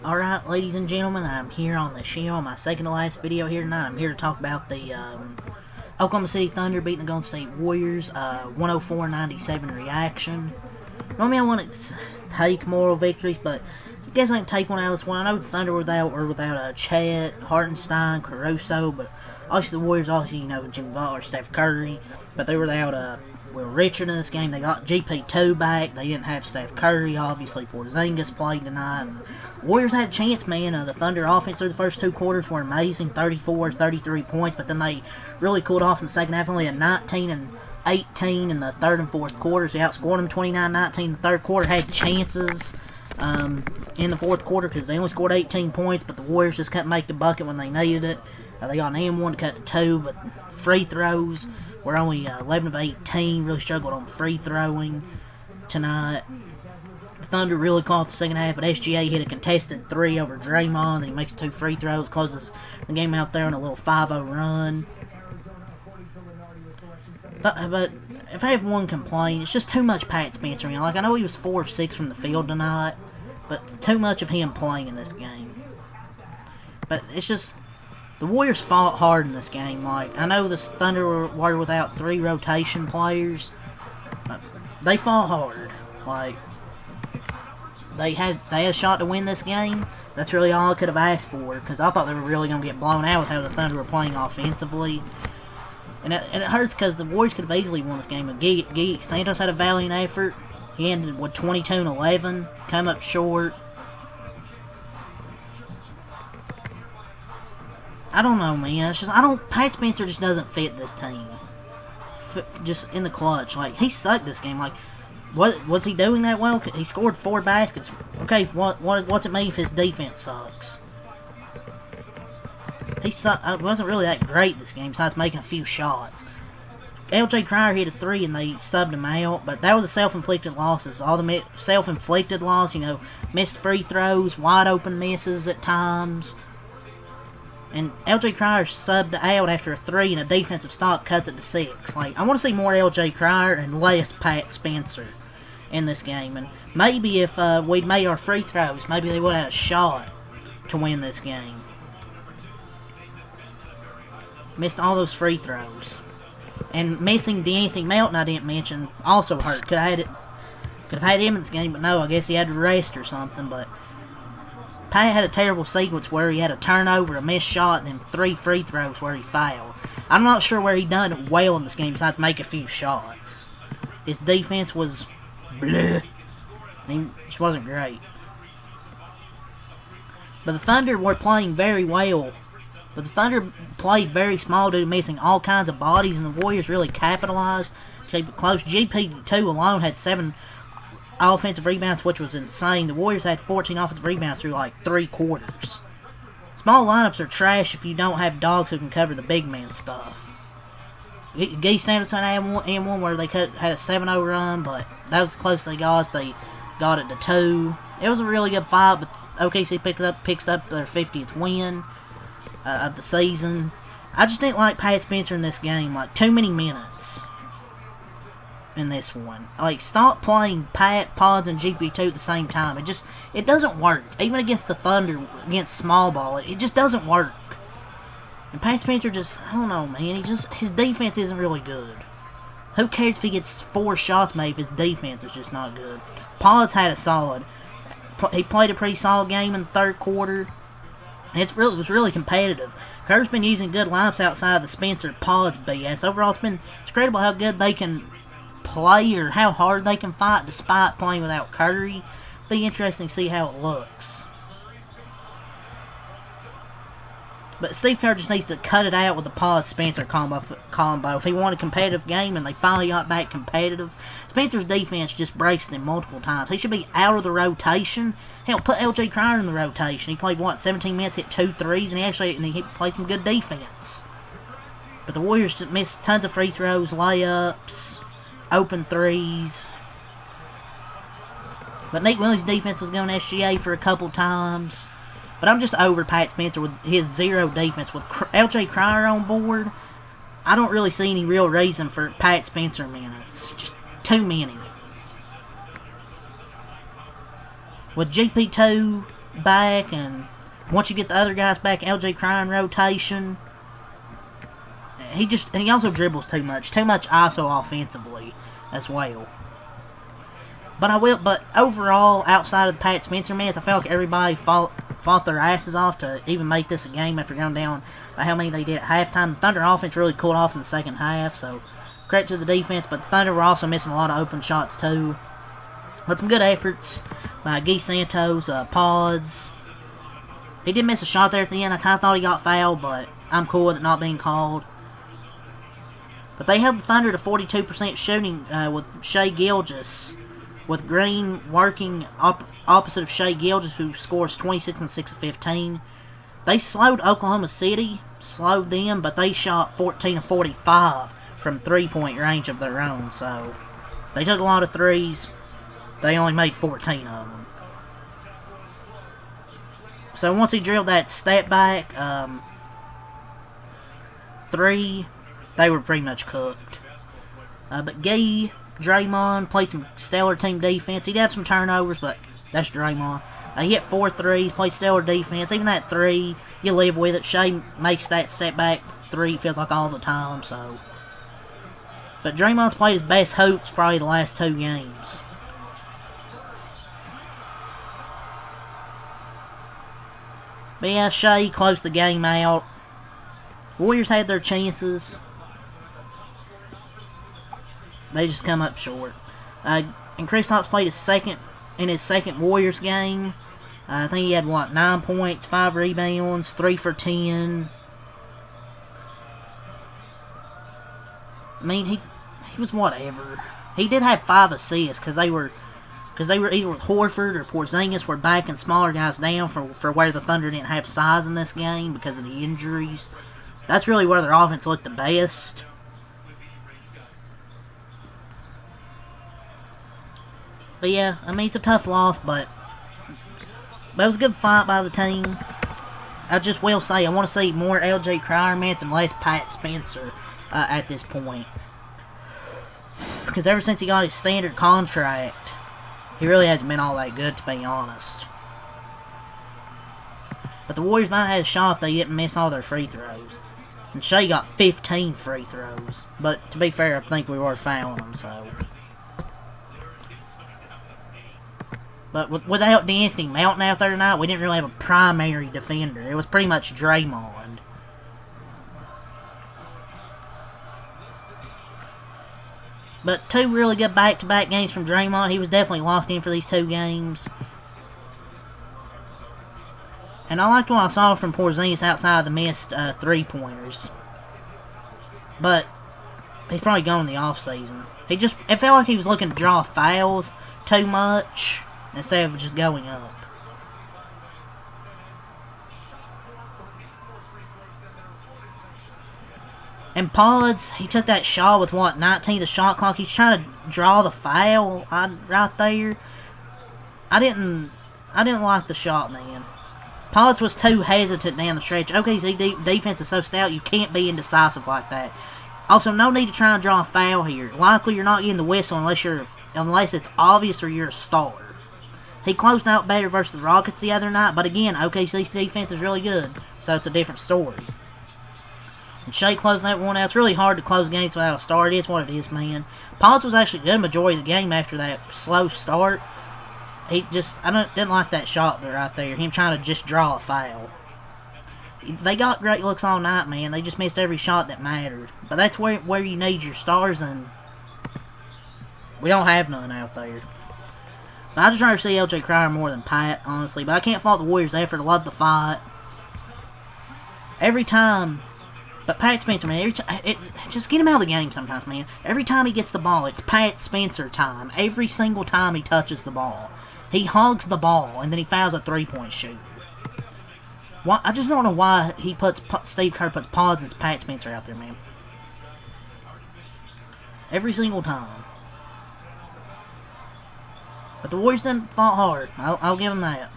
Alright, ladies and gentlemen, I'm here on the channel, my second to last video here tonight. I'm here to talk about the Oklahoma City Thunder beating the Golden State Warriors, 104-97 reaction. Normally I want to take moral victories, but I guess I can take one out of this one. I know the Thunder were without Chet, Hartenstein, Caruso, but obviously the Warriors also, Jimmy Butler, Steph Curry, but they were without Will Richard in this game. They got GP2 back. They didn't have Steph Curry, obviously. Porzingis played tonight. The Warriors had a chance, man. The Thunder offense through the first two quarters were amazing, 34, 33 points, but then they really cooled off in the second half, only a 19 and 18 in the third and fourth quarters. They outscored them 29-19 in the third quarter, had chances in the fourth quarter because they only scored 18 points, but the Warriors just couldn't make the bucket when they needed it. They got an M1 to cut to 2, but free throws were only 11 of 18. Really struggled on free throwing tonight. The Thunder really caught the second half, but SGA hit a contested 3 over Draymond, and he makes 2 free throws, closes the game out there on a little 5-0 run. But if I have one complaint, it's just too much Pat Spencer. I know he was 4 of 6 from the field tonight, but too much of him playing in this game. But it's just, the Warriors fought hard in this game. I know the Thunder were without 3 rotation players, but they fought hard. They had a shot to win this game. That's really all I could have asked for, because I thought they were really going to get blown out with how the Thunder were playing offensively. And it hurts because the Warriors could have easily won this game. Giannis Santos had a valiant effort. He ended with 22-11, come up short. I don't know, man. It's just, Pat Spencer just doesn't fit this team. Just in the clutch. He sucked this game. What was he doing that well? He scored 4 baskets. Okay, what's it mean if his defense sucks? He wasn't really that great this game, besides making a few shots. L.J. Cryer hit a 3 and they subbed him out, but that was a self-inflicted losses. All the self-inflicted loss, missed free throws, wide open misses at times. And L.J. Cryer subbed out after a 3 and a defensive stop cuts it to 6. I want to see more L.J. Cryer and less Pat Spencer in this game. And maybe if we'd made our free throws, maybe they would have had a shot to win this game. Missed all those free throws. And missing D'Anthony Melton, I didn't mention, also hurt. Could have had him in this game, but no, I guess he had to rest or something. But Pat had a terrible sequence where he had a turnover, a missed shot, and then 3 free throws where he fouled. I'm not sure where he done it well in this game besides make a few shots. His defense was bleh. He just wasn't great. But the Thunder were playing very well. But the Thunder played very small due to missing all kinds of bodies, and the Warriors really capitalized to keep it close. GP2 alone had 7 offensive rebounds, which was insane. The Warriors had 14 offensive rebounds through 3 quarters. Small lineups are trash if you don't have dogs who can cover the big man stuff. Giannis Santos had M1 where they had a 7-0 run, but that was as close as they got. They got it to 2. It was a really good fight, but OKC picks up their 50th win of the season. I just didn't like Pat Spencer in this game. Too many minutes in this one. Stop playing Pat, Pods, and GP2 at the same time. It doesn't work. Even against the Thunder, against small ball, it just doesn't work. And Pat Spencer I don't know, man. His defense isn't really good. Who cares if he gets 4 shots made if his defense is just not good? Pods had a solid. He played a pretty solid game in the third quarter. And it was really competitive. Kerr's been using good lineups outside the Spencer Pods BS. Overall, it's incredible how good they can play or how hard they can fight despite playing without Curry. Be interesting to see how it looks. But Steve Kerr just needs to cut it out with the Pod-Spencer combo. If he wanted a competitive game and they finally got back competitive, Spencer's defense just breaks them multiple times. He should be out of the rotation. Hell, put L.J. Cryer in the rotation. He played, 17 minutes, hit 2 threes, and he played some good defense. But the Warriors just missed tons of free throws, layups, open threes. But Nate Williams' defense was going SGA for a couple times. But I'm just over Pat Spencer with his 0 defense. With L.J. Cryer on board, I don't really see any real reason for Pat Spencer minutes. Just too many. With GP2 back, and once you get the other guys back, LJ Cryer in rotation, he also dribbles too much ISO offensively as well. But overall, outside of the Pat Spencer minutes, I felt like everybody fought their asses off to even make this a game after going down by how many they did at halftime. The Thunder offense really cooled off in the second half, so credit to the defense, but the Thunder were also missing a lot of open shots too. But some good efforts by Guy Santos, Pods. He did miss a shot there at the end. I kind of thought he got fouled, but I'm cool with it not being called. But they held the Thunder to 42% shooting with Shai Gilgeous, with Green working opposite of Shai Gilgeous, who scores 26 and 6 of 15. They slowed Oklahoma City, but they shot 14 of 45 from three-point range of their own. So they took a lot of threes. They only made 14 of them. So once he drilled that step back three, they were pretty much cooked. But Gay, Draymond played some stellar team defense. He'd have some turnovers, but that's Draymond. He hit 4 threes, played stellar defense. Even that three, you live with it. Shai makes that step back three, feels like all the time. So, but Draymond's played his best hoops probably the last 2 games. But yeah, Shai closed the game out. Warriors had their chances. They just come up short. And Kristaps played his second Warriors game. I think he had, 9 points, 5 rebounds, 3 for 10. I mean, he was whatever. He did have 5 assists because they were either with Horford or Porzingis were backing smaller guys down for where the Thunder didn't have size in this game because of the injuries. That's really where their offense looked the best. But yeah, I mean, it's a tough loss, but it was a good fight by the team. I just will say, I want to see more LJ Cryer minutes and less Pat Spencer at this point. Because ever since he got his standard contract, he really hasn't been all that good, to be honest. But the Warriors might have had a shot if they didn't miss all their free throws. And Shai got 15 free throws. But to be fair, I think we were fouling them, so. But without D'Anthony Melton out there tonight, we didn't really have a primary defender. It was pretty much Draymond. But 2 really good back-to-back games from Draymond. He was definitely locked in for these 2 games. And I liked what I saw from Porzingis outside of the missed 3-pointers. But he's probably gone in the offseason. It felt like he was looking to draw fouls too much instead of just going up. And Pollard, he took that shot with 19 the shot clock. He's trying to draw the foul right there. I didn't like the shot, man. Pollard was too hesitant down the stretch. OKC defense is so stout, you can't be indecisive like that. Also, no need to try and draw a foul here. Likely, you're not getting the whistle unless it's obvious or you're a star. He closed out better versus the Rockets the other night, but again, OKC's defense is really good, so it's a different story. And Shai closed that one out. It's really hard to close games without a star. It is what it is, man. Pollard was actually good majority of the game after that slow start. I didn't like that shot right there. Him trying to just draw a foul. They got great looks all night, man. They just missed every shot that mattered. But that's where you need your stars, and we don't have none out there. But I just rather see LJ Cryer more than Pat, honestly. But I can't fault the Warriors' effort. I love the fight. Every time. But Pat Spencer, man, just get him out of the game sometimes, man. Every time he gets the ball, it's Pat Spencer time. Every single time he touches the ball. He hogs the ball, and then he fouls a 3-point shooter. I just don't know why Steve Kerr puts Pods and Pat Spencer out there, man. Every single time. But the Warriors done fought hard. I'll give them that.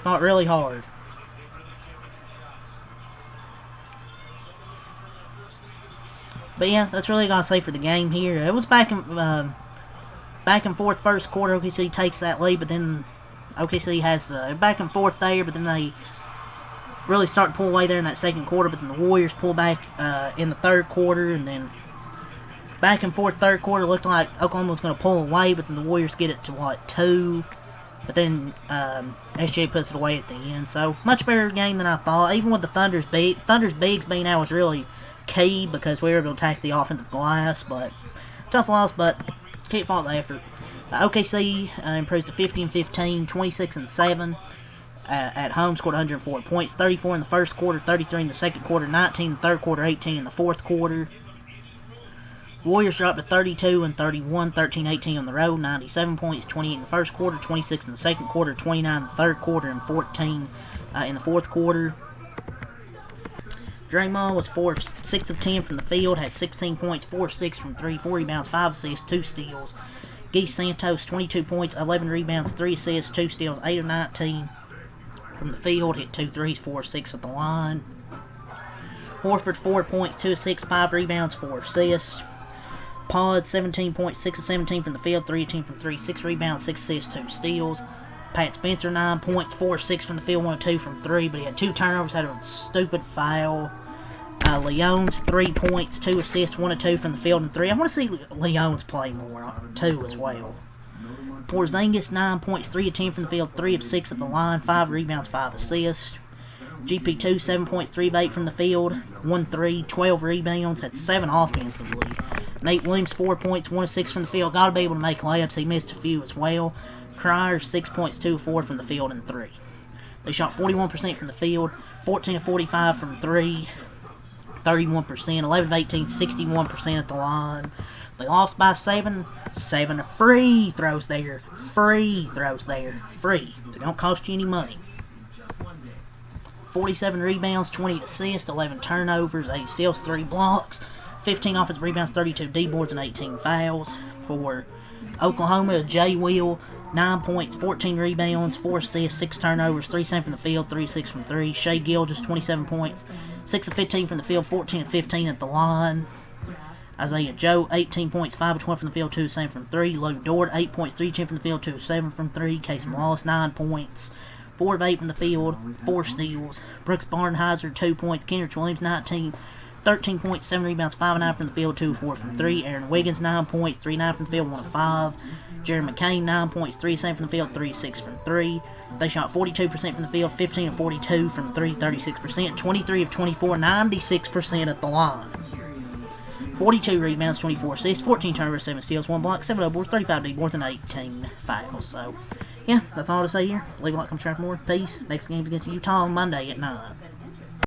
Fought really hard. But yeah, that's really all I gotta say for the game here. It was back and forth first quarter. OKC takes that lead, but then OKC has back and forth there, but then they really start to pull away there in that second quarter, but then the Warriors pull back in the third quarter, and then back and forth third quarter looked like Oklahoma was going to pull away, but then the Warriors get it to, 2? But then SGA puts it away at the end. So, much better game than I thought. Even with the Thunder's bigs being out was really key because we were able to attack the offensive glass. But, tough loss, but can't fault the effort. OKC improves to 50-15, 26-7. At home, scored 104 points, 34 in the first quarter, 33 in the second quarter, 19 in the third quarter, 18 in the fourth quarter. Warriors dropped to 32 and 31, 13-18 on the road, 97 points, 28 in the first quarter, 26 in the second quarter, 29 in the third quarter, and 14 in the fourth quarter. Draymond was 6 of 10 from the field, had 16 points, 4-6 from 3, 4 rebounds, 5 assists, 2 steals. Geese Santos, 22 points, 11 rebounds, 3 assists, 2 steals, 8 of 19 from the field, hit 2 threes, 4 of 6 at the line. Horford, 4 points, 2 assists, 5 rebounds, 4 assists. Pod, 17 points, 6 of 17 from the field, 3 of 10 from 3, 6 rebounds, 6 assists, 2 steals. Pat Spencer, 9 points, 4 of 6 from the field, 1 of 2 from 3, but he had 2 turnovers, had a stupid foul. Leones, 3 points, 2 assists, 1 of 2 from the field, and 3. I want to see Leones play more, 2 as well. Porzingis, 9 points, 3 of 10 from the field, 3 of 6 at the line, 5 rebounds, 5 assists. GP2, 7 points, 3 of 8 from the field, 1 3, 12 rebounds, had 7 offensively. Nate Williams, 4 points, 1 of 6 from the field, got to be able to make layups, he missed a few as well. Cryer, 6 points, 2 of 4 from the field, and 3. They shot 41% from the field, 14 of 45 from 3, 31%, 11 of 18, 61% at the line. They lost by 7 free throws there. Free. They don't cost you any money. 47 rebounds, 20 assists, 11 turnovers, 8 steals, 3 blocks, 15 offensive rebounds, 32 D-boards, and 18 fouls. For Oklahoma, Jay Will, 9 points, 14 rebounds, 4 assists, 6 turnovers, 3 7 from the field, 3 6 from 3. Shai Gilgeous, 27 points, 6 of 15 from the field, 14 of 15 at the line. Isaiah Joe, 18 points, 5 of 12 from the field, 2 of 7 from 3. Lou Dort, 8 points, 3 of 10 from the field, 2 of 7 from 3. Casey Wallace, 9 points, 4 of 8 from the field, 4 steals. Brooks Barnheiser, 2 points. Kenrich Williams, 19, 13 points, 7 rebounds, 5 of 9 from the field, 2 of 4 from 3. Aaron Wiggins, 9 points, 3 of 9 from the field, 1 of 5. Jared McCain, 9 points, 3 of 7 from the field, 3 of 6 from 3. They shot 42% from the field, 15 of 42 from 3, 36%, 23 of 24, 96% at the line. 42 rebounds, 24 assists, 14 turnovers, 7 steals, 1 block, 7 boards, 35 D-boards, and 18 fouls. So, yeah, that's all to say here. Leave a like, comment, subscribe for more. Peace. Next game's against Utah on Monday at 9.